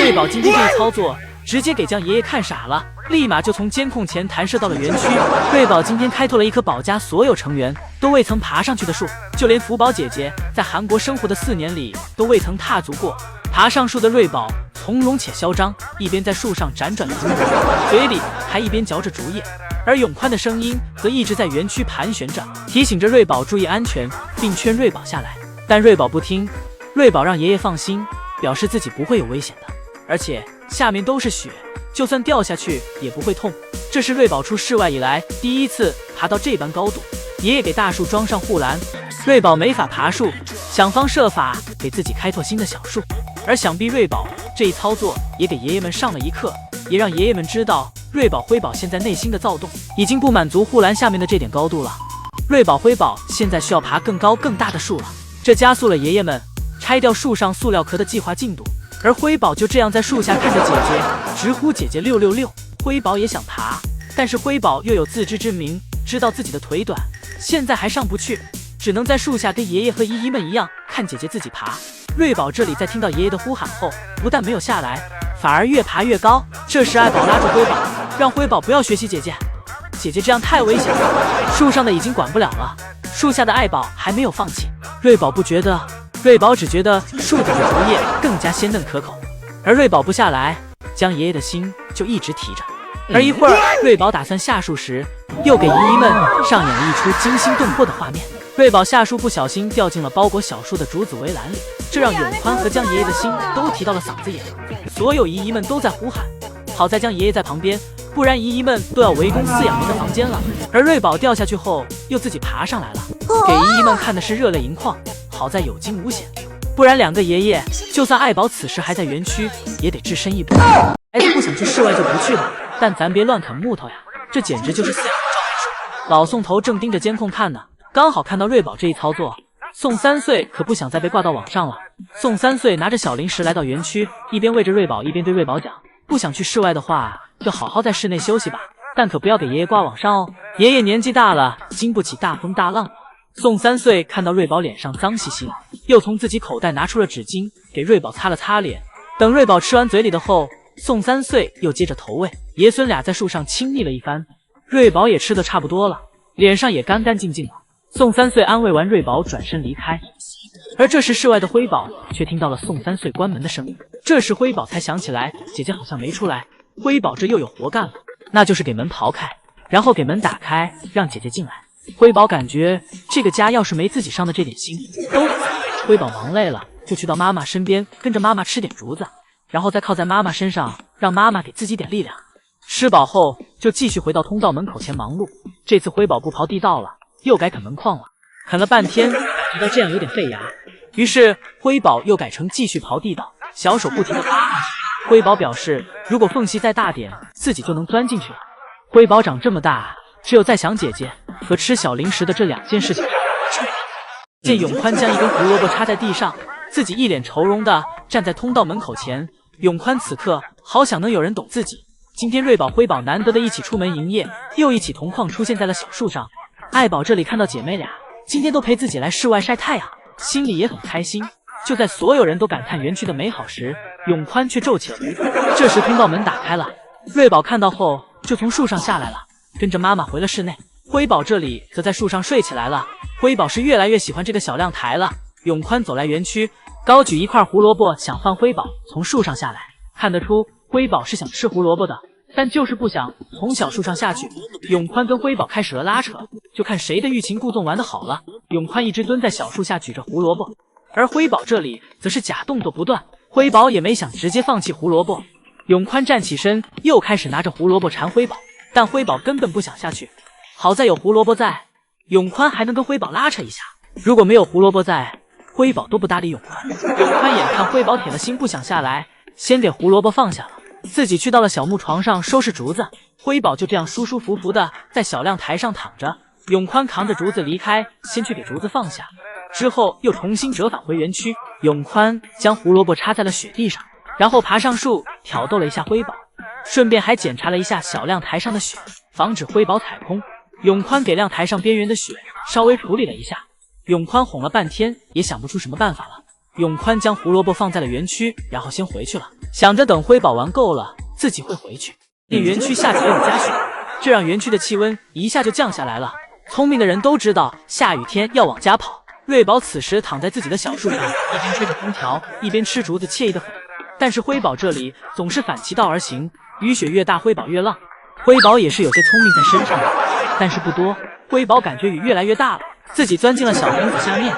瑞宝今天这一操作，直接给将爷爷看傻了，立马就从监控前弹射到了园区。瑞宝今天开拓了一棵宝家所有成员都未曾爬上去的树，就连福宝姐姐在韩国生活的4年里都未曾踏足过。爬上树的瑞宝从容且嚣张，一边在树上辗转腾挪，嘴里还一边嚼着竹叶。而永宽的声音则一直在园区盘旋着，提醒着瑞宝注意安全，并劝瑞宝下来。但瑞宝不听，瑞宝让爷爷放心，表示自己不会有危险的，而且下面都是雪，就算掉下去也不会痛。这是瑞宝出室外以来第一次爬到这般高度。爷爷给大树装上护栏，瑞宝没法爬树，想方设法给自己开拓新的小树。而想必瑞宝这一操作也给爷爷们上了一课，也让爷爷们知道瑞宝辉宝现在内心的躁动已经不满足护栏下面的这点高度了。瑞宝辉宝现在需要爬更高更大的树了，这加速了爷爷们拆掉树上塑料壳的计划进度。而辉宝就这样在树下看着姐姐，直呼姐姐666。辉宝也想爬，但是辉宝又有自知之明，知道自己的腿短，现在还上不去，只能在树下跟爷爷和姨姨们一样看姐姐自己爬。瑞宝这里在听到爷爷的呼喊后，不但没有下来，反而越爬越高。这时爱宝拉住辉宝，让辉宝不要学习姐姐，姐姐这样太危险了，树上的已经管不了了。树下的爱宝还没有放弃，瑞宝不觉得，瑞宝只觉得树底的竹叶更加鲜嫩可口。而瑞宝不下来，将爷爷的心就一直提着。而一会儿瑞宝打算下树时，又给姨姨们上演了一出惊心动魄的画面。瑞宝下树不小心掉进了包裹小树的竹子围栏里，这让永宽和将爷爷的心都提到了嗓子眼。所有姨姨们都在呼喊，好在将爷爷在旁边，不然姨姨们都要围攻饲养员的房间了。而瑞宝掉下去后又自己爬上来了，给姨姨们看的是热泪盈眶，好在有惊无险，不然2个爷爷就算爱宝此时还在园区也得置身一搏。孩子不想去室外就不去了，但咱别乱砍木头呀，这简直就是饲养的招牌手。老宋头正盯着监控看呢，刚好看到瑞宝这一操作，宋3岁可不想再被挂到网上了。宋3岁拿着小零食来到园区，一边喂着瑞宝，一边对瑞宝讲，不想去室外的话就好好在室内休息吧，但可不要给爷爷挂网上哦，爷爷年纪大了，经不起大风大浪。宋3岁看到瑞宝脸上脏兮兮，又从自己口袋拿出了纸巾给瑞宝擦了擦脸。等瑞宝吃完嘴里的后，宋3岁又接着投喂。爷孙俩在树上亲昵了一番，瑞宝也吃得差不多了，脸上也干干净净了。宋3岁安慰完瑞宝，转身离开。而这时室外的辉宝却听到了宋3岁关门的声音，这时辉宝才想起来姐姐好像没出来，辉宝这又有活干了，那就是给门刨开，然后给门打开，让姐姐进来。辉宝感觉这个家要是没自己上的这点心都不错。辉宝忙累了，就去到妈妈身边，跟着妈妈吃点竹子，然后再靠在妈妈身上，让妈妈给自己点力量。吃饱后就继续回到通道门口前忙碌，这次辉宝不刨地道了，又改啃门框了，啃了半天感觉到这样有点费牙，于是辉宝又改成继续刨地道，小手不停地扒上去。辉宝表示如果缝隙再大点，自己就能钻进去了。辉宝长这么大，只有在想姐姐和吃小零食的这2件事情。见永宽将一根胡萝卜插在地上，自己一脸愁容地站在通道门口前。永宽此刻好想能有人懂自己，今天瑞宝辉宝难得的一起出门营业，又一起同框出现在了小树上。爱宝这里看到姐妹俩今天都陪自己来室外晒太阳，心里也很开心。就在所有人都感叹园区的美好时，永宽却皱起了眉头。这时通道门打开了，瑞宝看到后就从树上下来了，跟着妈妈回了室内。辉宝这里则在树上睡起来了。辉宝是越来越喜欢这个小亮台了。永宽走来园区，高举一块胡萝卜想放辉宝从树上下来，看得出辉宝是想吃胡萝卜的，但就是不想从小树上下去。永宽跟辉宝开始了拉扯，就看谁的欲擒故纵玩得好了。永宽一直蹲在小树下举着胡萝卜，而辉宝这里则是假动作不断。辉宝也没想直接放弃胡萝卜，永宽站起身又开始拿着胡萝卜缠辉宝，但辉宝根本不想下去。好在有胡萝卜在，永宽还能跟辉宝拉扯一下，如果没有胡萝卜在，辉宝都不搭理永宽。永宽眼看辉宝铁了心不想下来，先给胡萝卜放下了，自己去到了小木床上收拾竹子。辉宝就这样舒舒服服的在小亮台上躺着，永宽扛着竹子离开，先去给竹子放下，之后又重新折返回园区。永宽将胡萝卜插在了雪地上，然后爬上树挑逗了一下辉宝，顺便还检查了一下小亮台上的雪，防止辉宝踩空。永宽给亮台上边缘的雪稍微处理了一下，永宽哄了半天也想不出什么办法了。永宽将胡萝卜放在了园区，然后先回去了，想着等辉宝玩够了，自己会回去。园区下起了雨夹雪，这让园区的气温一下就降下来了。聪明的人都知道，下雨天要往家跑。瑞宝此时躺在自己的小树上，一边吹着空调，一边吃竹子，惬意得很。但是辉宝这里总是反其道而行，雨雪越大，辉宝越浪。辉宝也是有些聪明在身上的，但是不多。辉宝感觉雨越来越大了，自己钻进了小亭子下面。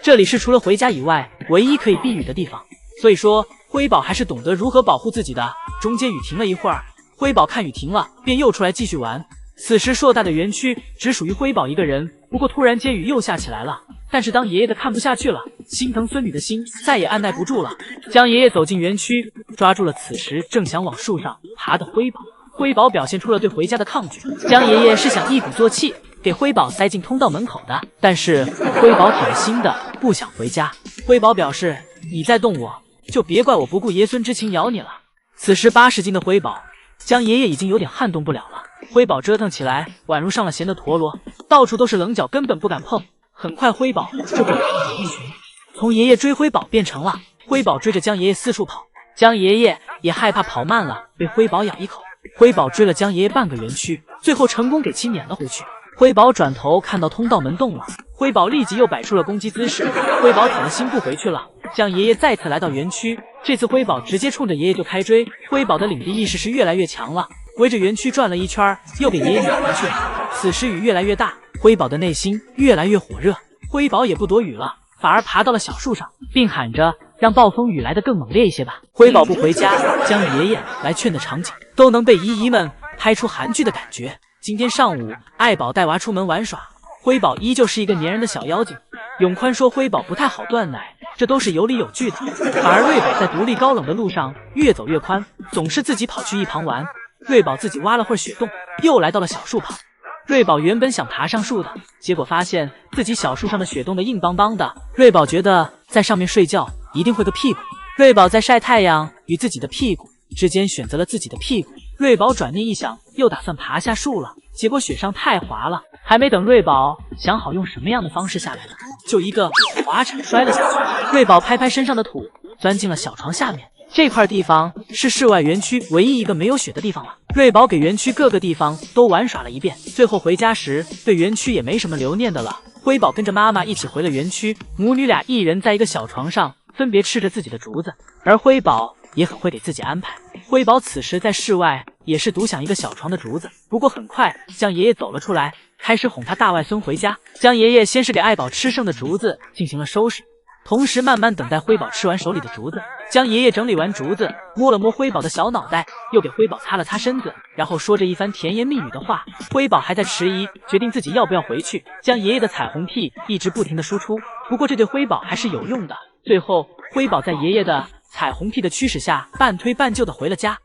这里是除了回家以外唯一可以避雨的地方，所以说辉宝还是懂得如何保护自己的。中间雨停了一会儿，辉宝看雨停了，便又出来继续玩。此时硕大的园区只属于辉宝一个人，不过突然间雨又下起来了。但是当爷爷的看不下去了，心疼孙女的心再也按耐不住了，将爷爷走进园区，抓住了此时正想往树上爬的辉宝。辉宝表现出了对回家的抗拒，江爷爷是想一鼓作气给辉宝塞进通道门口的，但是辉宝铁了心的不想回家。辉宝表示，你再动我，就别怪我不顾爷孙之情咬你了。此时80斤的辉宝，江爷爷已经有点撼动不了了。辉宝折腾起来宛如上了弦的陀螺，到处都是棱角，根本不敢碰。很快辉宝就变成了一群，从爷爷追辉宝变成了辉宝追着江爷爷四处跑。江爷爷也害怕跑慢了被辉宝咬一口，辉宝追了江爷爷半个园区，最后成功给其撵了回去。辉宝转头看到通道门动了，辉宝立即又摆出了攻击姿势。辉宝铁了心不回去了。江爷爷再次来到园区，这次辉宝直接冲着爷爷就开追。辉宝的领地意识是越来越强了，围着园区转了一圈，又给爷爷撵回去了。此时雨越来越大，辉宝的内心越来越火热。辉宝也不躲雨了，反而爬到了小树上，并喊着让暴风雨来得更猛烈一些吧。辉宝不回家，江爷爷来劝的场景都能被姨姨们拍出韩剧的感觉。今天上午，爱宝带娃出门玩耍，辉宝依旧是一个粘人的小妖精。永宽说辉宝不太好断奶，这都是有理有据的。反而瑞宝在独立高冷的路上越走越宽，总是自己跑去一旁玩。瑞宝自己挖了会儿雪洞，又来到了小树旁。瑞宝原本想爬上树的，结果发现自己小树上的雪洞的硬邦邦的。瑞宝觉得在上面睡觉一定会个屁股。瑞宝在晒太阳与自己的屁股之间选择了自己的屁股。瑞宝转念一想，又打算爬下树了，结果雪上太滑了，还没等瑞宝想好用什么样的方式下来呢，就一个滑铲摔了下去。瑞宝拍拍身上的土，钻进了小床下面。这块地方是室外园区唯一一个没有雪的地方了。瑞宝给园区各个地方都玩耍了一遍，最后回家时对园区也没什么留念的了。辉宝跟着妈妈一起回了园区，母女俩一人在一个小床上分别吃着自己的竹子，而辉宝也很会给自己安排。辉宝此时在室外也是独享一个小床的竹子，不过很快江爷爷走了出来，开始哄他大外孙回家。江爷爷先是给爱宝吃剩的竹子进行了收拾，同时慢慢等待辉宝吃完手里的竹子。江爷爷整理完竹子，摸了摸辉宝的小脑袋，又给辉宝擦了擦身子，然后说着一番甜言蜜语的话。辉宝还在迟疑，决定自己要不要回去。江爷爷的彩虹屁一直不停的输出，不过这对辉宝还是有用的。最后辉宝在爷爷的彩虹屁的驱使下，半推半就的回了家。